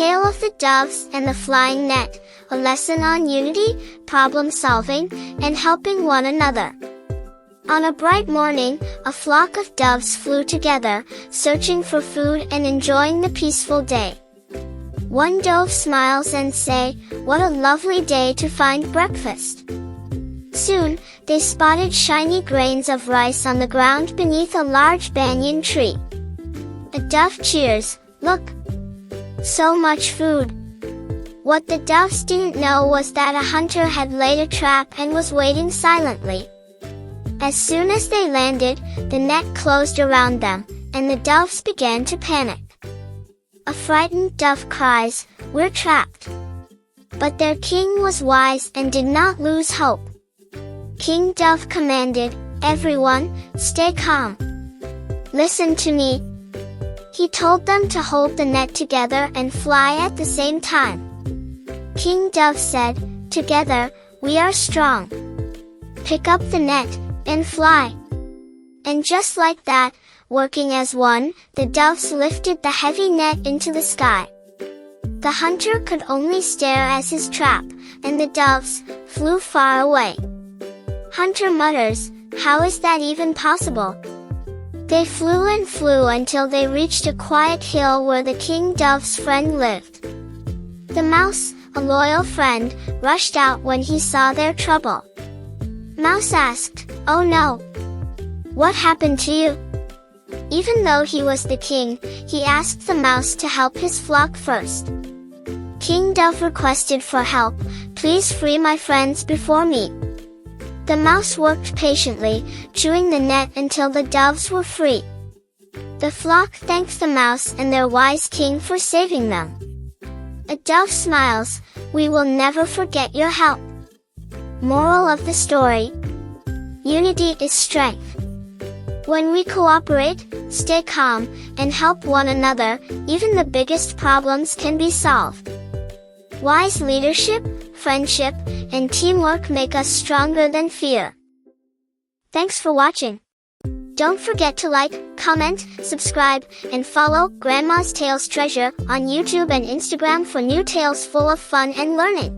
Tale of the Doves and the Flying Net, a lesson on unity, problem-solving, and helping one another. On a bright morning, a flock of doves flew together, searching for food and enjoying the peaceful day. One dove smiles and says, "What a lovely day to find breakfast." Soon, they spotted shiny grains of rice on the ground beneath a large banyan tree. A dove cheers, "Look! So much food!" What the doves didn't know was that a hunter had laid a trap and was waiting silently. As soon as they landed, the net closed around them, and the doves began to panic. A frightened dove cries, "We're trapped." But their king was wise and did not lose hope. King Dove commanded, "Everyone, stay calm. Listen to me." He told them to hold the net together and fly at the same time. King Dove said, "Together, we are strong. Pick up the net, and fly." And just like that, working as one, the doves lifted the heavy net into the sky. The hunter could only stare at his trap, and the doves flew far away. Hunter mutters, "How is that even possible?" They flew and flew until they reached a quiet hill where the king dove's friend lived. The mouse, a loyal friend, rushed out when he saw their trouble. Mouse asked, "Oh no! What happened to you?" Even though he was the king, he asked the mouse to help his flock first. King Dove requested for help, "Please free my friends before me." The mouse worked patiently, chewing the net until the doves were free. The flock thanked the mouse and their wise king for saving them. A dove smiles, "We will never forget your help." Moral of the story: unity is strength. When we cooperate, stay calm, and help one another, even the biggest problems can be solved. Wise leadership, friendship, and teamwork make us stronger than fear. Thanks for watching. Don't forget to like, comment, subscribe, and follow Grandma's Tales Treasure on YouTube and Instagram for new tales full of fun and learning.